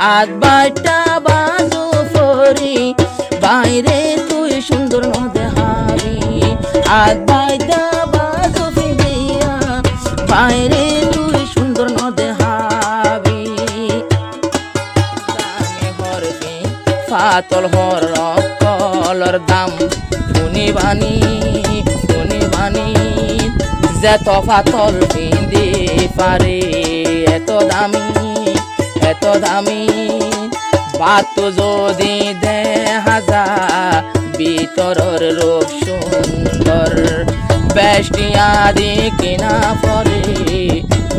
আজ বাইটা বাজু ফরি বাইরে তুই সুন্দর নদে হাবি আজ বাইটা বাজু ফিরিয়া বাইরে তুই সুন্দর নদে হাবি দামে হরবি ফাতল হর কলর দাম শুনি বানি যেত ফাতল পিন্দি পারে এত দামি বাত যদি দেখা যা ভিতরের রূপ সুন্দর বেষ্টিয়া দি কিনা পরে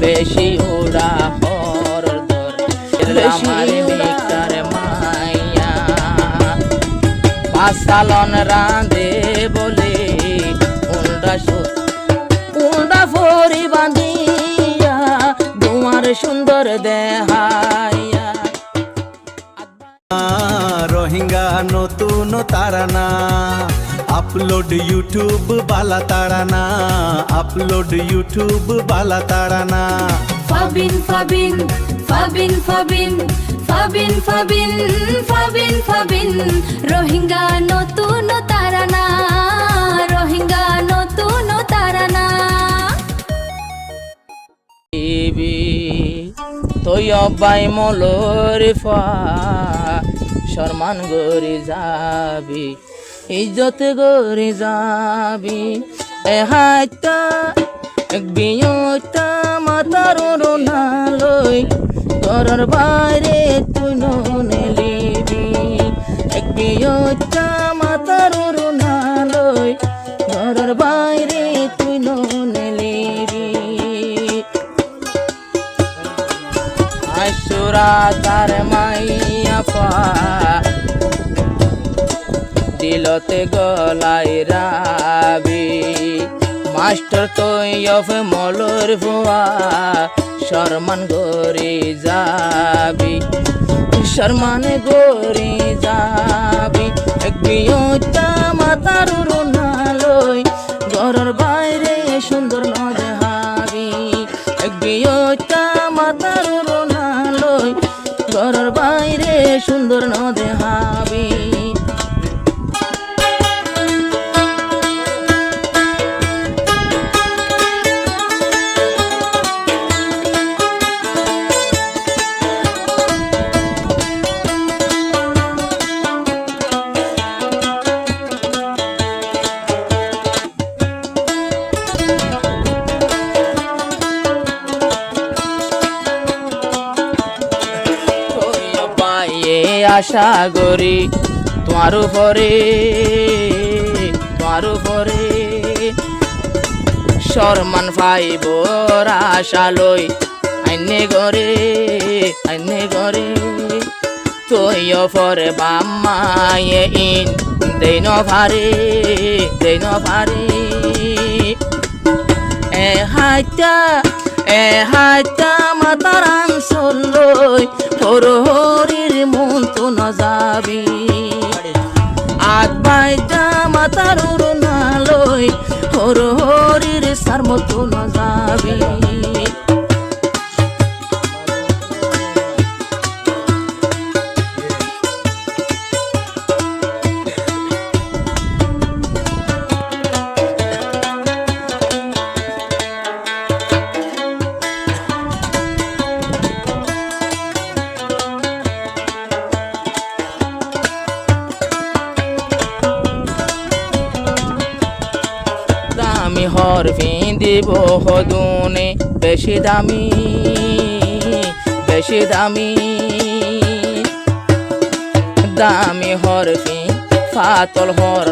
বেশি উড়া হর দর আমার মিটার মাইয়া পাঁচালন রাঁধে বলে উন্ডা ফরি বাঁধিয়া তোমার সুন্দর দেহাইয়া রোহিঙ্গা নতুন তারানা আপলোড ইউটিউব বালা তারানা আপলোড ইউটিউব বালা তারানা ফাবিন ফাবিন ফাবিন ফাবিন ফাবিন ফাবিন ফাবিন ফাবিন রোহিঙ্গা নতুন তারানা রোহিঙ্গা নতুন তারানা তুই অব্বাই মলর ফা সম্মান গরি যাবি ইজ্জত গরি যাবি এ হাইতা এক বিয়তা মাতার রোনালই ঘরের বাইরে তুই নলিবি এক বিয়তা মাতার রোনালই ঘরের বাইরে তুই নলিবি আশুরা তার মাইয়া পা দিলতে গলাই রাবি মাস্টার তুই অফ মলর ভুয়া শর্মান গরি যাবি শর্মান গরি যাবি এক বিয়তা মাতার রোনালই ঘরের বাইরে সুন্দর নদে হাবি এক বিয়তা মাতার রোনালই ঘরের বাইরে সুন্দর নদে হাবি আশা করি তোমার উপরে শর্মান পাইব আশা লই আইনে গরে তুই অফরে বাম্মায়ে ইন দেই ন ভারে এ হাইতা মাতারান চলই হরির মন তো ন যাবি আগ বাইটা মাতার রোনালই হরির সার মতো ন যাবি দামি হর দিব হদুনে বেশি দামি হর ফাতল হর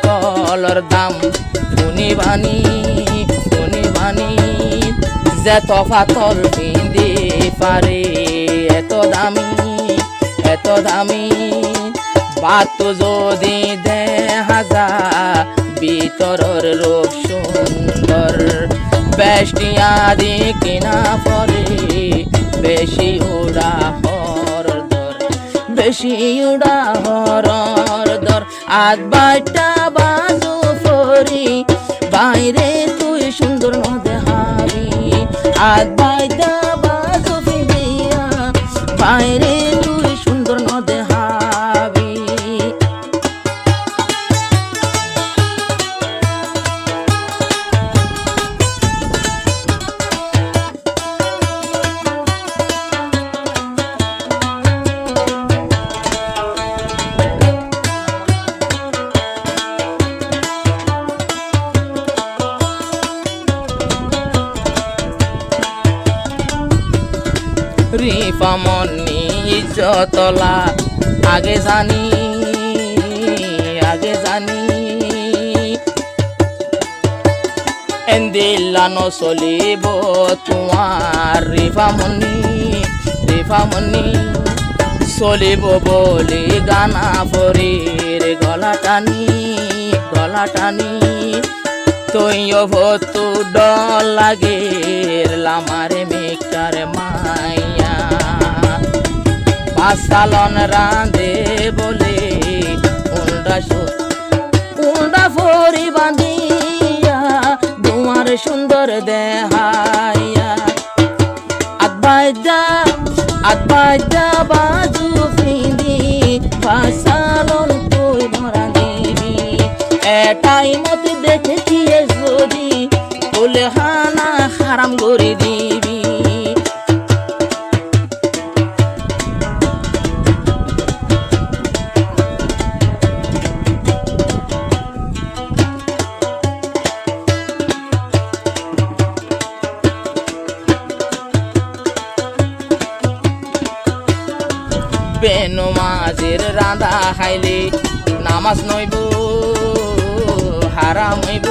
কলর দাম শুনি বানি যেত ফাতল পিন্দি পারে এত দামি বাত যদি দেখা যা ভিতরের রূপ সুন্দর বেষ্টিয়া দি কিনা পরে বেশি উড়া হর দর আজ বাইটা বাজু ফরি বাইরে তুই সুন্দর নদে হাবি আজ বাইটা বাজু ফিরিয়া বাইরে তুই সুন্দর ন দেহাবি। রিফা মনি ইজ্জতলা আগে জানি এন্দিল্লা নচলিব তোমার রিফা মনি চলিব বলি গানা ফরির গলা টানি তৈয় ভতু ডল লাগে লামারে মেকার মাইয়া পাসালন রাঁধে বলে উন্ডা ফরি বাঁধিয়া তোমার সুন্দর দেহাইয়া আদবাইদা বাজু ফিদি পাসালন তুই ধরা দিবি এটাই মত দেখেছি যদি বলে হানা হারাম করে দিবি। বেনমাজের রাঁধা খাইলে নামাজ নইব হারাম হইব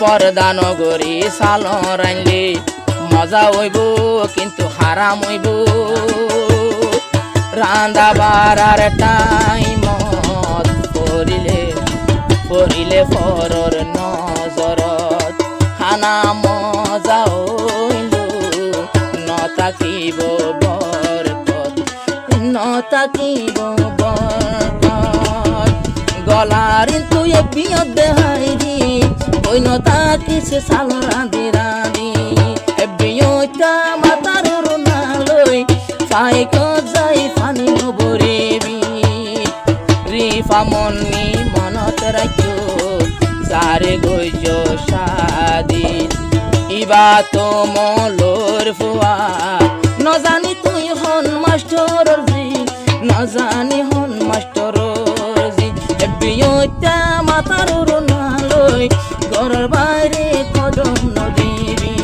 পর্দা নগরী সাল রাইলে মজা হইব কিন্তু হারাম হইব রাঁধা বাড়ার টাইম পড়িলে ফরর নজরত খানা মজা হইল নতাকিব গলার তুই বিয়ত দেহাইরি বইনতা কিসে সাল রাঁধি বিয়তা মাতার রুনালই ফাইক যাই ফানি নবরিবি রিফা মনি মনত রাখিও যারে গইজ সাদিন ইবা তো মলোর ফুয়া নজানি তুই হন মাস্টর জি নজানি হন মাস্টর জি বিয়তা মাতার রুনালই ঘরের বাইরে কদম নদিবি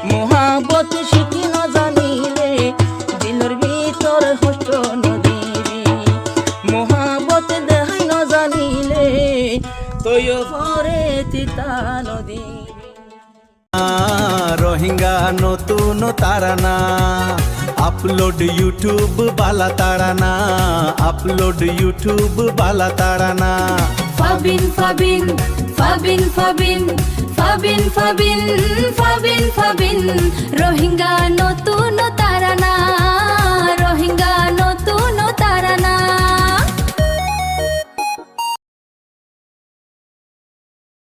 মোহাবত শিখি নজানিলে দিলের ভিতর হষ্ট নদিবি মোহাবত দেখাই নজানিলে তৈয় পরে তিতা নদিবি। রোহিঙ্গা নতুন তারানা আপলোড ইউটিউব বালা তারানা আপলোড ইউটিউব বালা তারানা ফাবিন রোহিঙ্গা নতুন